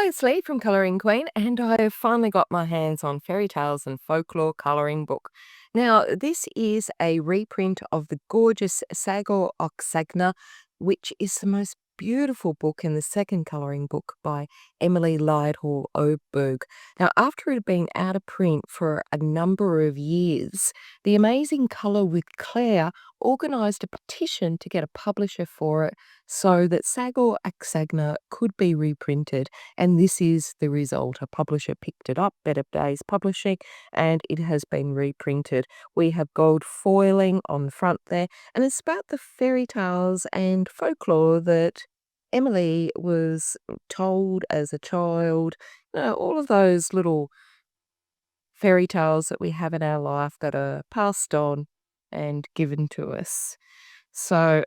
Hi, it's Lee from Colouring Queen, and I have finally got my hands on Fairy Tales and Folklore colouring book. Now, this is a reprint of the gorgeous Sagor Oksagna, which is the most beautiful book in the second colouring book by Emelie Lidehall Oberg. Now, after it had been out of print for a number of years, the amazing Colour with Claire organised a petition to get a publisher for it so that Sagor Oksagna could be reprinted, and this is the result. A publisher picked it up, Better Days Publishing, and it has been reprinted. We have gold foiling on the front there, and it's about the fairy tales and folklore that Emily was told as a child. All of those little fairy tales that we have in our life that are passed on and given to us. So,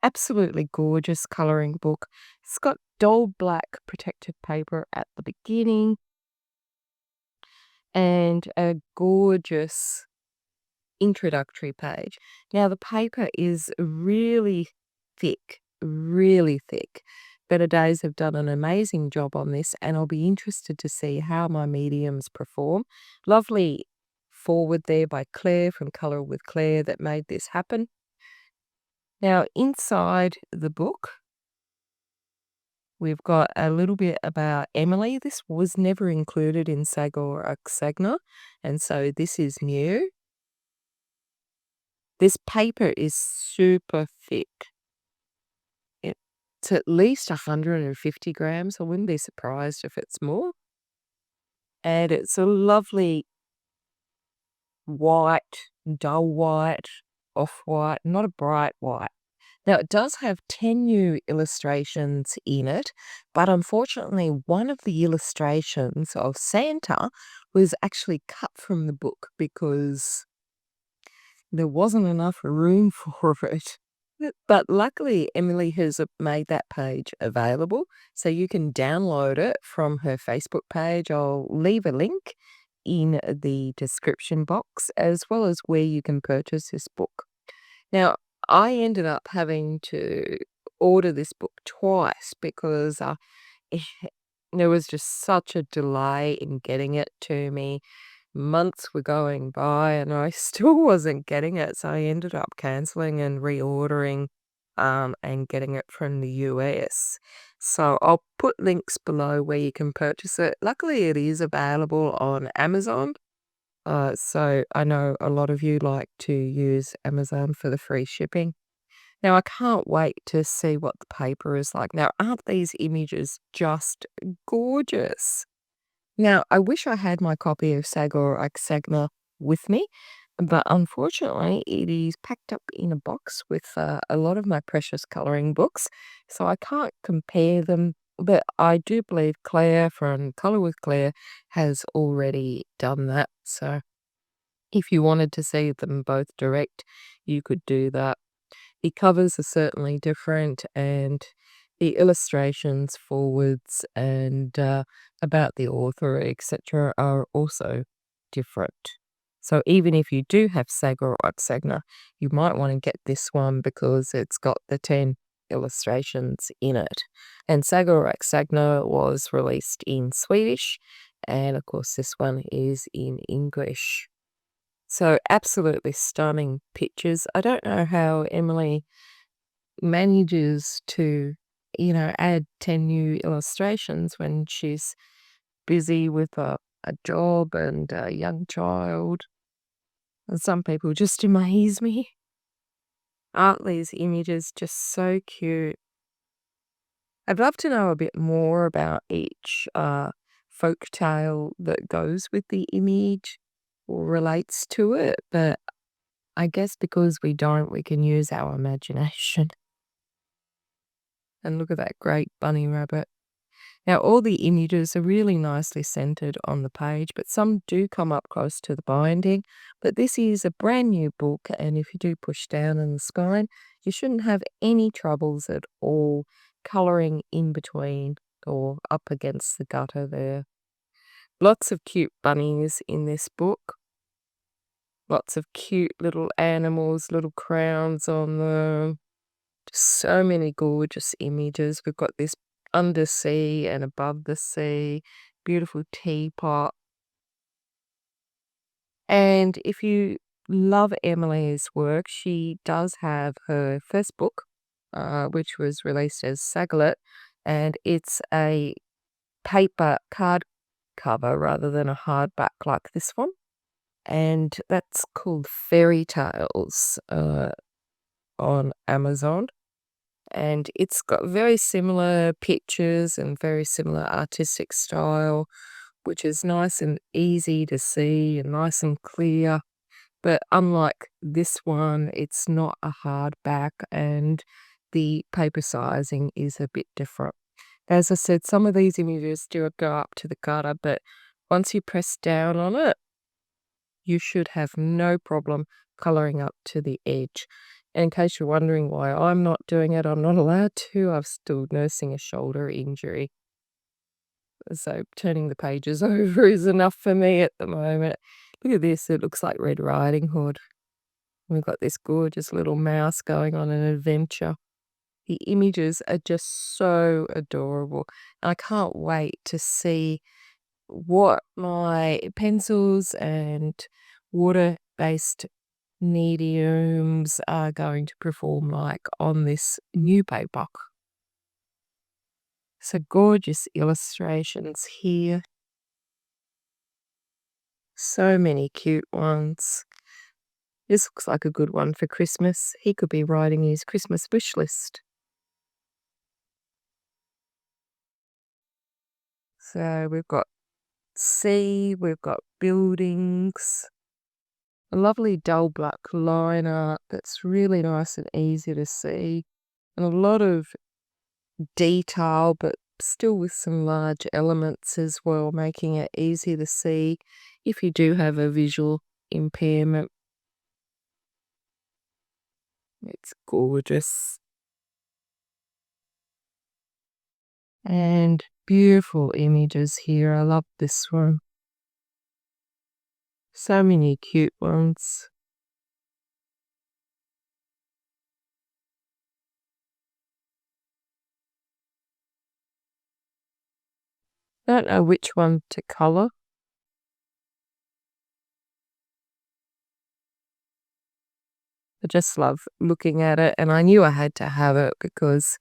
absolutely gorgeous colouring book. It's got dull black protective paper at the beginning and a gorgeous introductory page. Now, the paper is really thick, really thick. Better Days have done an amazing job on this, and I'll be interested to see how my mediums perform. Lovely forward there by Claire from Colour with Claire that made this happen. Now, inside the book, we've got a little bit about Emily. This was never included in Sagor Oksagna, and so this is new. This paper is super thick. It's at least 150 grams. I wouldn't be surprised if it's more. And it's a lovely white, dull white, off-white, not a bright white. Now, it does have 10 new illustrations in it, but unfortunately, one of the illustrations of Santa was actually cut from the book because there wasn't enough room for it. But luckily, Emily has made that page available, so you can download it from her Facebook page. I'll leave a link in the description box, as well as where you can purchase this book. Now, I ended up having to order this book twice because there was just such a delay in getting it to me. Months were going by and I still wasn't getting it, so I ended up cancelling and reordering and getting it from the US. So I'll put links below where you can purchase it. Luckily, it is available on Amazon. So I know a lot of you like to use Amazon for the free shipping. Now, I can't wait to see what the paper is like. Now, aren't these images just gorgeous? Now, I wish I had my copy of Sagor Oksagna with me, but unfortunately, it is packed up in a box with a lot of my precious colouring books, so I can't compare them. But I do believe Claire from Colour with Claire has already done that. So if you wanted to see them both direct, you could do that. The covers are certainly different, and the illustrations forwards and about the author, etc., are also different. So even if you do have Sagor Oksagna, you might want to get this one because it's got the 10 illustrations in it. And Sagor Oksagna was released in Swedish, and of course this one is in English. So absolutely stunning pictures. I don't know how Emily manages to, add 10 new illustrations when she's busy with a job and a young child. And some people just amaze me. Aren't these images just so cute? I'd love to know a bit more about each folk tale that goes with the image or relates to it, but I guess because we don't, we can use our imagination. And look at that great bunny rabbit. Now, all the images are really nicely centered on the page, but some do come up close to the binding. But this is a brand new book, and if you do push down in the spine, you shouldn't have any troubles at all colouring in between or up against the gutter there. Lots of cute bunnies in this book. Lots of cute little animals, little crowns on them. Just so many gorgeous images. We've got this undersea and above the sea, beautiful teapot. And if you love Emelie's work, she does have her first book, which was released as Saglet, and it's a paper card cover rather than a hardback like this one. And that's called Fairy Tales on Amazon. And it's got very similar pictures and very similar artistic style, which is nice and easy to see and nice and clear. But unlike this one, it's not a hardback and the paper sizing is a bit different. As I said, some of these images do go up to the gutter, but once you press down on it, you should have no problem colouring up to the edge. And in case you're wondering why I'm not doing it, I'm not allowed to. I'm still nursing a shoulder injury. So turning the pages over is enough for me at the moment. Look at this, it looks like Red Riding Hood. We've got this gorgeous little mouse going on an adventure. The images are just so adorable. I can't wait to see what my pencils and water-based mediums are going to perform like on this new paper. So gorgeous illustrations here. So many cute ones. This looks like a good one for Christmas. He could be writing his Christmas wish list. So we've got sea, we've got buildings, a lovely dull black line art that's really nice and easy to see, and a lot of detail, but still with some large elements as well, making it easy to see if you do have a visual impairment. It's gorgeous. And beautiful images here. I love this one. So many cute ones. I don't know which one to colour. I just love looking at it, and I knew I had to have it because,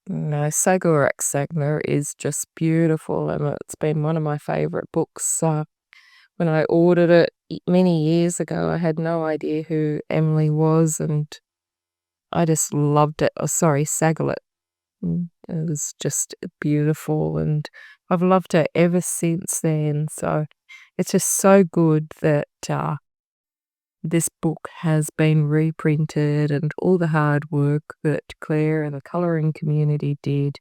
Sagurak Sagner is just beautiful, and it's been one of my favourite books. When I ordered it many years ago, I had no idea who Emelie was, and I just loved it. Oh, sorry, Saglet. It was just beautiful, and I've loved her ever since then. So it's just so good that this book has been reprinted, and all the hard work that Claire and the colouring community did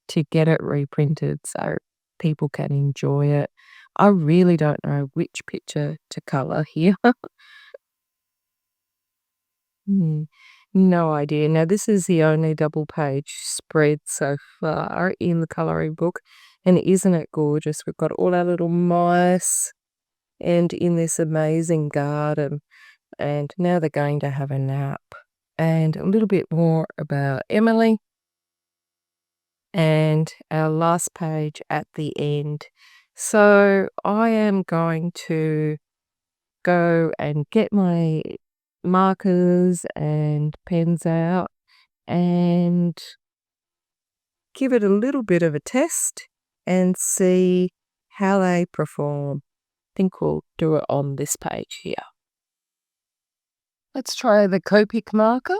to get it reprinted so people can enjoy it. I really don't know which picture to colour here. Hmm, no idea. Now, this is the only double page spread so far in the colouring book, and isn't it gorgeous? We've got all our little mice and in this amazing garden, and now they're going to have a nap. And a little bit more about Emelie, and our last page at the end. So I am going to go and get my markers and pens out and give it a little bit of a test and see how they perform. I think we'll do it on this page here. Let's try the Copic marker.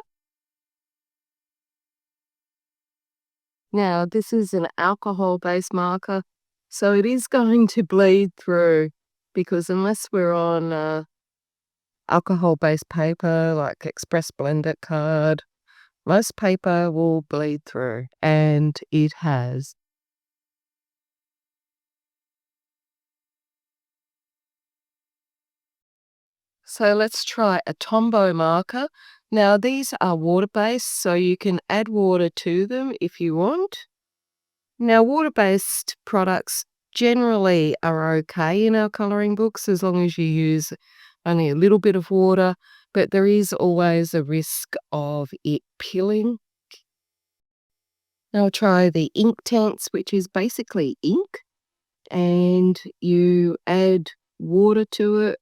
Now, this is an alcohol-based marker, so it is going to bleed through, because unless we're on alcohol-based paper like Express Blender card, most paper will bleed through, and it has. So let's try a Tombow marker. Now, these are water-based, so you can add water to them if you want. Now, water-based products generally are okay in our colouring books as long as you use only a little bit of water, but there is always a risk of it pilling. Now try the Inktense, which is basically ink, and you add water to it.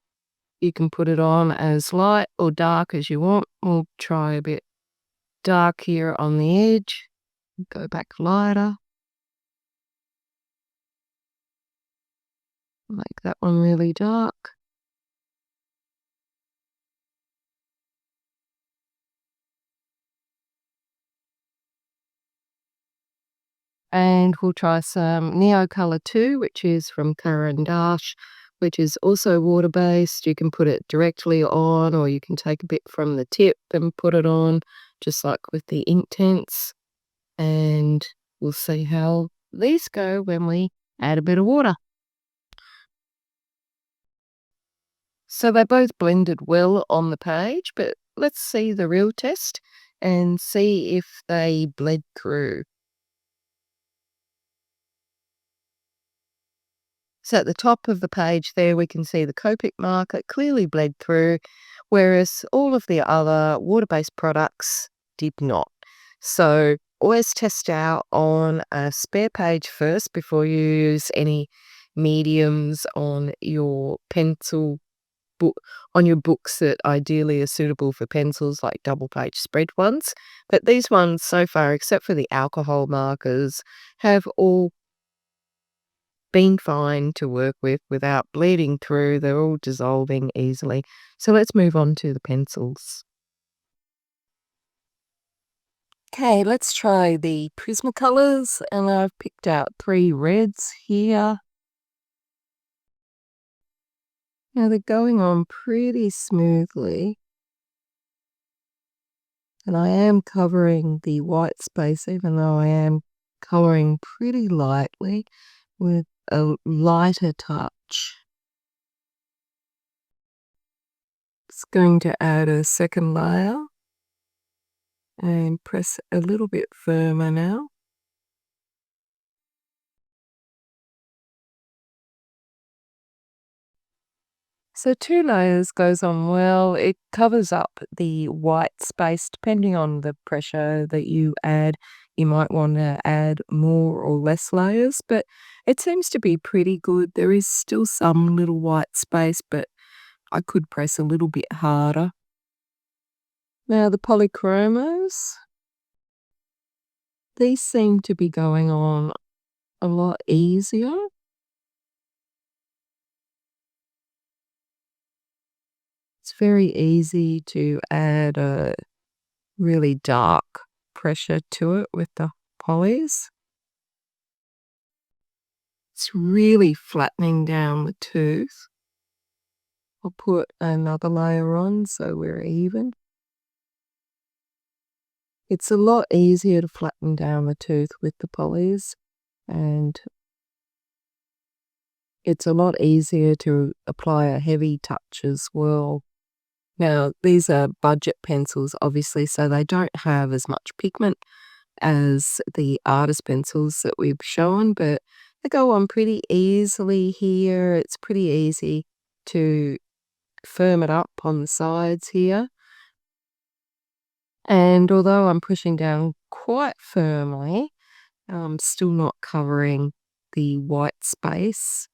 You can put it on as light or dark as you want. We'll try a bit dark here on the edge. Go back lighter. Make that one really dark. And we'll try some Neocolor II, which is from Dash, which is also water-based. You can put it directly on, or you can take a bit from the tip and put it on, just like with the Inktense. And we'll see how these go when we add a bit of water. So they both blended well on the page, but let's see the real test and see if they bled through. So at the top of the page there, we can see the Copic marker clearly bled through, whereas all of the other water-based products did not. So always test out on a spare page first before you use any mediums on your pencil book, on your books that ideally are suitable for pencils, like double-page spread ones. But these ones so far, except for the alcohol markers, have all been fine to work with without bleeding through. They're all dissolving easily. So let's move on to the pencils. Okay, let's try the Prismacolors, and I've picked out 3 reds here. Now they're going on pretty smoothly, and I am covering the white space, even though I am coloring pretty lightly with a lighter touch. It's going to add a second layer and press a little bit firmer now. So 2 layers goes on well. It covers up the white space depending on the pressure that you add. You might want to add more or less layers, but it seems to be pretty good. There is still some little white space, but I could press a little bit harder. Now the Polychromos, these seem to be going on a lot easier. It's very easy to add a really dark pressure to it with the polys. It's really flattening down the tooth. I'll put another layer on so we're even. It's a lot easier to flatten down the tooth with the polys, and it's a lot easier to apply a heavy touch as well. Now, these are budget pencils, obviously, so they don't have as much pigment as the artist pencils that we've shown, but they go on pretty easily here. It's pretty easy to firm it up on the sides here. And although I'm pushing down quite firmly, I'm still not covering the white space.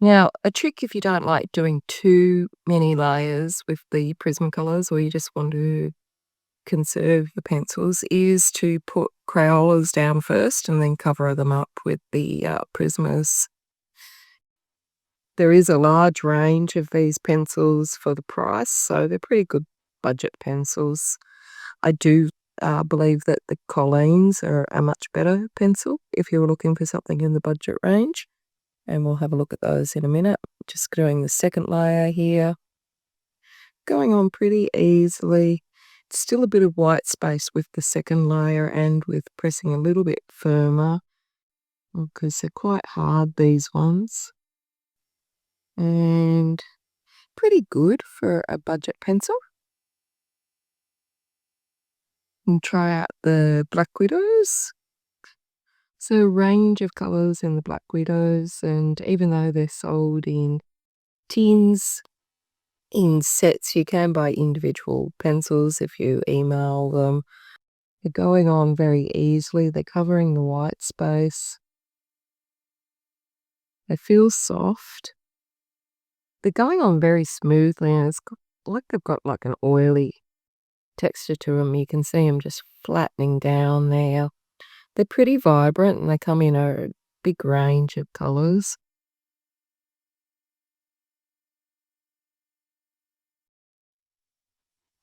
Now, a trick if you don't like doing too many layers with the Prismacolors, or you just want to conserve the pencils, is to put Crayolas down first and then cover them up with the Prismas. There is a large range of these pencils for the price, so they're pretty good budget pencils. I do believe that the Colleens are a much better pencil if you're looking for something in the budget range, and we'll have a look at those in a minute. Just doing the second layer here. Going on pretty easily. Still a bit of white space with the second layer and with pressing a little bit firmer because they're quite hard, these ones. And pretty good for a budget pencil. And try out the Black Widows. So a range of colours in the Black Widows, and even though they're sold in tins, in sets, you can buy individual pencils if you email them. They're going on very easily. They're covering the white space. They feel soft. They're going on very smoothly, and it's like they've got like an oily texture to them. You can see them just flattening down there. They're pretty vibrant, and they come in a big range of colors.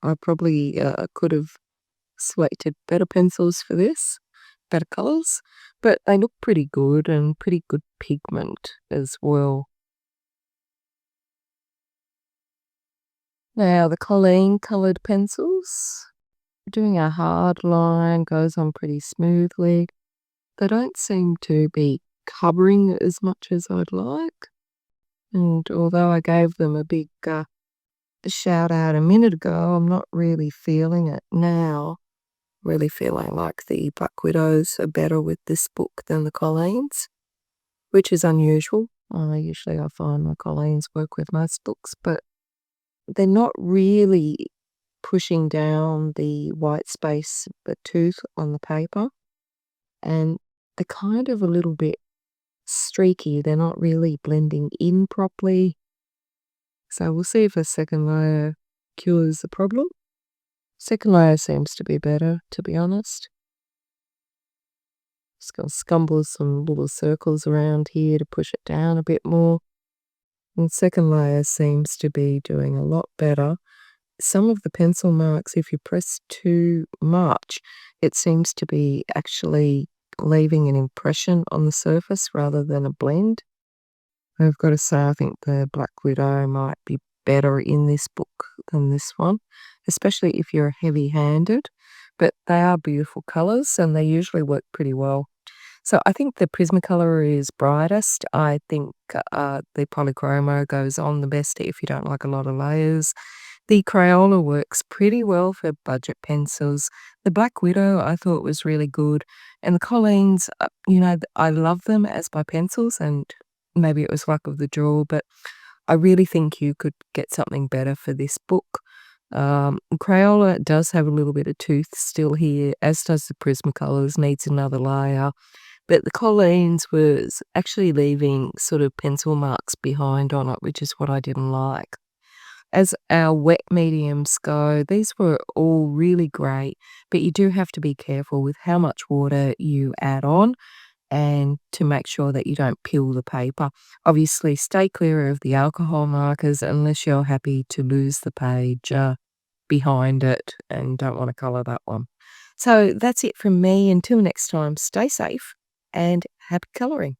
I probably could have selected better pencils for this, better colors, but they look pretty good and pretty good pigment as well. Now the Colleen coloured pencils, doing a hard line goes on pretty smoothly. They don't seem to be covering as much as I'd like. And although I gave them a big shout out a minute ago, I'm not really feeling it now. Really feeling like the Black Widows are better with this book than the Colleens, which is unusual. Usually I find my Colleens work with most books, but they're not really pushing down the white space, the tooth on the paper, and they're kind of a little bit streaky. They're not really blending in properly. So we'll see if a second layer cures the problem. Second layer seems to be better, to be honest. Just gonna scumble some little circles around here to push it down a bit more. And second layer seems to be doing a lot better. Some of the pencil marks, if you press too much, it seems to be actually leaving an impression on the surface rather than a blend. I've got to say, I think the Black Widow might be better in this book than this one, especially if you're heavy-handed, but they are beautiful colours and they usually work pretty well. So I think the Prismacolor is brightest. I think the Polychromo goes on the best if you don't like a lot of layers. The Crayola works pretty well for budget pencils. The Black Widow I thought was really good. And the Colleens, I love them as my pencils, and maybe it was luck of the draw, but I really think you could get something better for this book. Crayola does have a little bit of tooth still here, as does the Prismacolors, needs another layer. But the Colleens was actually leaving sort of pencil marks behind on it, which is what I didn't like. As our wet mediums go, these were all really great, but you do have to be careful with how much water you add on and to make sure that you don't peel the paper. Obviously, stay clear of the alcohol markers unless you're happy to lose the page behind it and don't want to colour that one. So that's it from me. Until next time, stay safe and happy colouring.